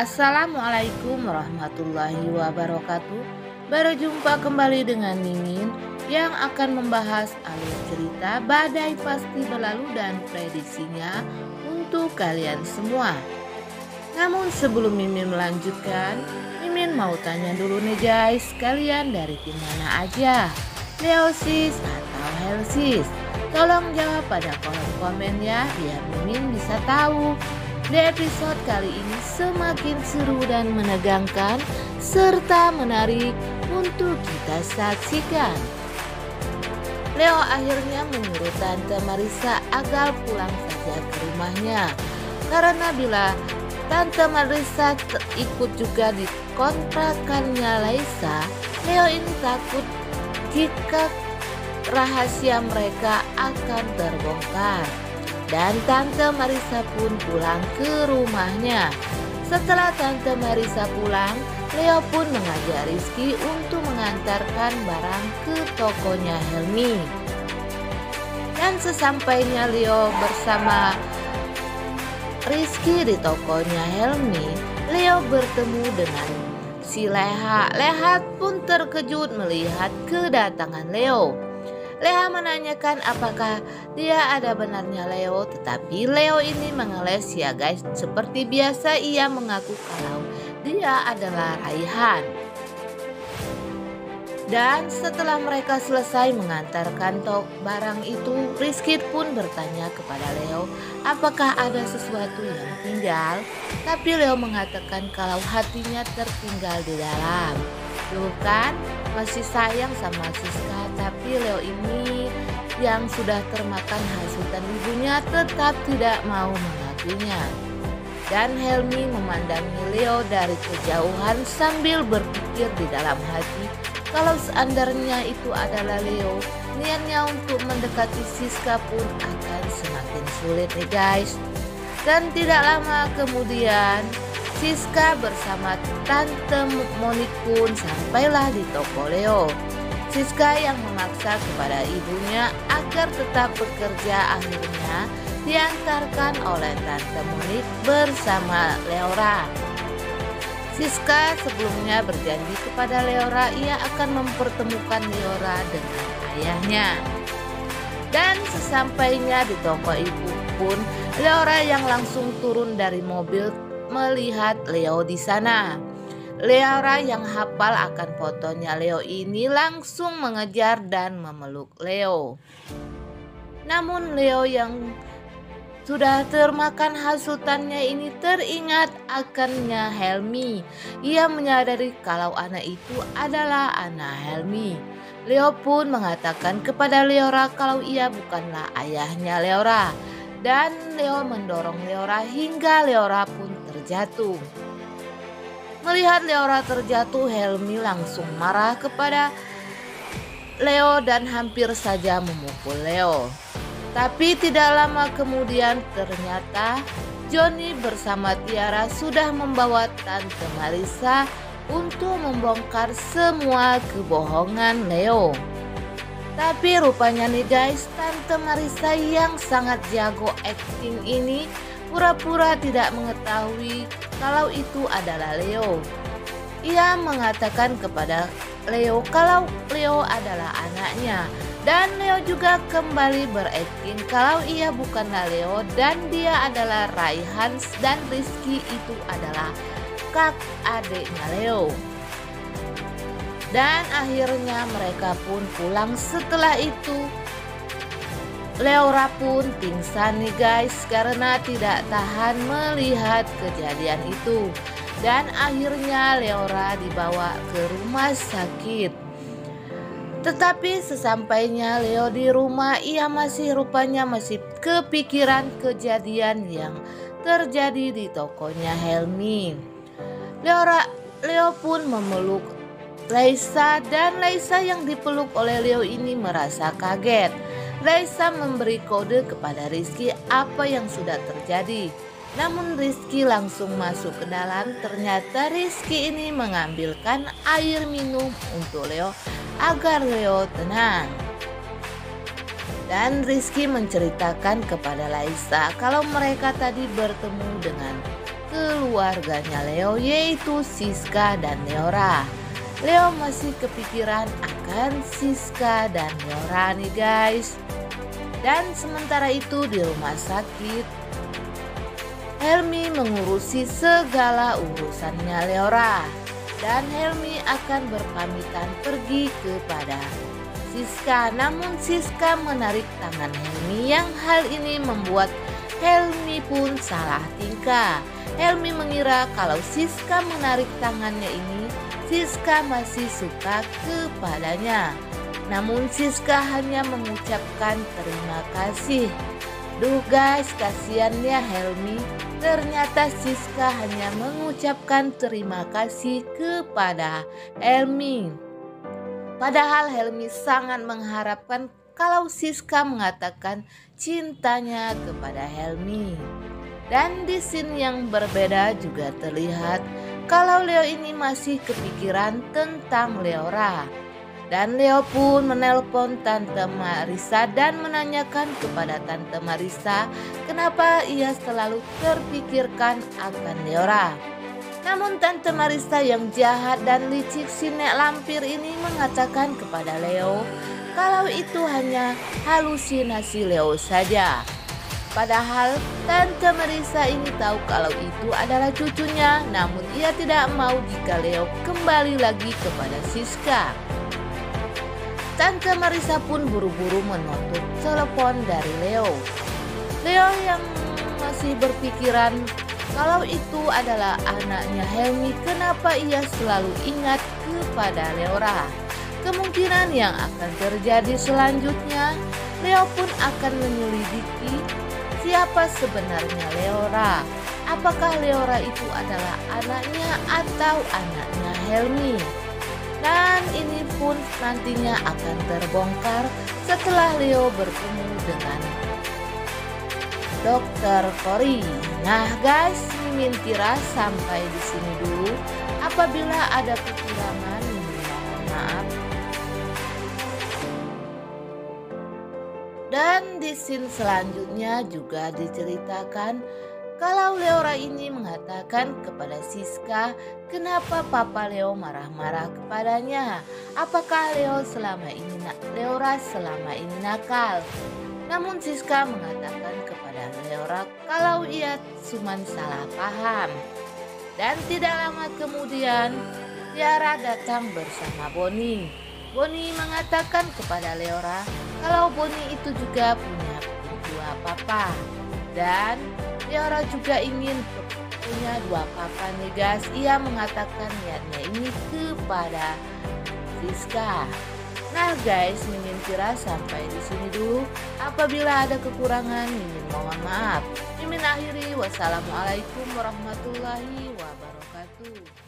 Assalamualaikum warahmatullahi wabarakatuh. Baru jumpa kembali dengan Mimin yang akan membahas alur cerita Badai Pasti Berlalu dan prediksinya untuk kalian semua. Namun sebelum Mimin melanjutkan, Mimin mau tanya dulu nih guys, kalian dari tim mana aja? Leo sis atau Hel sis? Tolong jawab pada kolom komen ya, biar Mimin bisa tahu. Di episode kali ini semakin seru dan menegangkan serta menarik untuk kita saksikan. Leo akhirnya menyuruh Tante Marissa agar pulang saja ke rumahnya. Karena bila Tante Marissa ikut juga di kontrakannya Laisa, Leo ini takut jika rahasia mereka akan terbongkar. Dan Tante Marissa pun pulang ke rumahnya. Setelah Tante Marissa pulang, Leo pun mengajak Rizky untuk mengantarkan barang ke tokonya Helmi. Dan sesampainya Leo bersama Rizky di tokonya Helmi, Leo bertemu dengan si Leha. Leha pun terkejut melihat kedatangan Leo. Leha menanyakan apakah dia ada benarnya Leo, tetapi Leo ini mengeles ya guys. Seperti biasa ia mengaku kalau dia adalah Raihan. Dan setelah mereka selesai mengantarkan barang itu, Rizky pun bertanya kepada Leo apakah ada sesuatu yang tinggal. Tapi Leo mengatakan kalau hatinya tertinggal di dalam. Tuh kan, masih sayang sama Siska, tapi Leo ini yang sudah termakan hasutan ibunya tetap tidak mau mengakuinya. Dan Helmi memandangi Leo dari kejauhan sambil berpikir di dalam hati kalau seandainya itu adalah Leo, niatnya untuk mendekati Siska pun akan semakin sulit nih guys. Dan tidak lama kemudian Siska bersama Tante Monik pun sampailah di toko Leo. Siska yang memaksa kepada ibunya agar tetap bekerja akhirnya diantarkan oleh Tante Monik bersama Leora. Siska sebelumnya berjanji kepada Leora ia akan mempertemukan Leora dengan ayahnya. Dan sesampainya di toko ibu pun, Leora yang langsung turun dari mobil melihat Leo di sana. Leora yang hafal akan fotonya Leo ini langsung mengejar dan memeluk Leo. Namun Leo yang sudah termakan hasutannya ini teringat akannya Helmi. Ia menyadari kalau anak itu adalah anak Helmi. Leo pun mengatakan kepada Leora kalau ia bukanlah ayahnya Leora. Dan Leo mendorong Leora hingga Leora pun terjatuh. Melihat Leora terjatuh, Helmi langsung marah kepada Leo dan hampir saja memukul Leo. Tapi tidak lama kemudian ternyata Johnny bersama Tiara sudah membawa Tante Marissa untuk membongkar semua kebohongan Leo. Tapi rupanya nih guys, Tante Marissa yang sangat jago acting ini pura-pura tidak mengetahui kalau itu adalah Leo. Ia mengatakan kepada Leo kalau Leo adalah anaknya. Dan Leo juga kembali berakting kalau ia bukanlah Leo dan dia adalah Raihan dan Rizky itu adalah kakak adiknya Leo. Dan akhirnya mereka pun pulang. Setelah itu Leora pun pingsan nih guys karena tidak tahan melihat kejadian itu. Dan akhirnya Leora dibawa ke rumah sakit. Tetapi sesampainya Leo di rumah, ia rupanya masih kepikiran kejadian yang terjadi di tokonya Helmi. Leo pun memeluk Laisa dan Laisa yang dipeluk oleh Leo ini merasa kaget. Laisa memberi kode kepada Rizky apa yang sudah terjadi. Namun Rizky langsung masuk ke dalam. Ternyata Rizky ini mengambilkan air minum untuk Leo agar Leo tenang. Dan Rizky menceritakan kepada Laisa kalau mereka tadi bertemu dengan keluarganya Leo, yaitu Siska dan Leora. Leo masih kepikiran akan Siska dan Leora nih guys. Dan sementara itu di rumah sakit, Helmi mengurusi segala urusannya Leora. Dan Helmi akan berpamitan pergi kepada Siska. Namun Siska menarik tangan Helmi, yang hal ini membuat Helmi pun salah tingkah. Helmi mengira kalau Siska menarik tangannya ini, Siska masih suka kepadanya. Namun Siska hanya mengucapkan terima kasih. Duh guys, kasihannya Helmi. Ternyata Siska hanya mengucapkan terima kasih kepada Helmi. Padahal Helmi sangat mengharapkan kalau Siska mengatakan cintanya kepada Helmi. Dan di scene yang berbeda juga terlihat kalau Leo ini masih kepikiran tentang Leora. Dan Leo pun menelpon Tante Marissa dan menanyakan kepada Tante Marissa kenapa ia selalu terpikirkan akan Leora. Namun Tante Marissa yang jahat dan licik si nek lampir ini mengatakan kepada Leo kalau itu hanya halusinasi Leo saja. Padahal Tante Marissa ini tahu kalau itu adalah cucunya, namun ia tidak mau jika Leo kembali lagi kepada Siska. Tante Marissa pun buru-buru menutup telepon dari Leo. Leo yang masih berpikiran kalau itu adalah anaknya Helmi, kenapa ia selalu ingat kepada Leora. Kemungkinan yang akan terjadi selanjutnya, Leo pun akan menyelidiki siapa sebenarnya Leora. Apakah Leora itu adalah anaknya atau anaknya Helmi? Dan ini pun nantinya akan terbongkar setelah Leo bertemu dengan Dokter Cory. Nah guys, Mimin kira sampai di sini dulu. Apabila ada kekurangan, Mimin mohon maaf. Dan di scene selanjutnya juga diceritakan kalau Leora ini mengatakan kepada Siska kenapa Papa Leo marah-marah kepadanya. Apakah Leora selama ini nakal? Namun Siska mengatakan kepada Leora kalau ia cuma salah paham. Dan tidak lama kemudian Tiara datang bersama Bonnie. Bonnie mengatakan kepada Leora kalau Bonnie itu juga punya dua papa. Dan Leora juga ingin punya dua papa nih guys. Ia mengatakan niatnya ini kepada Siska. Nah guys, Mimin kira sampai di sini dulu. Apabila ada kekurangan, Mimin mohon maaf. Mimin akhiri, wassalamualaikum warahmatullahi wabarakatuh.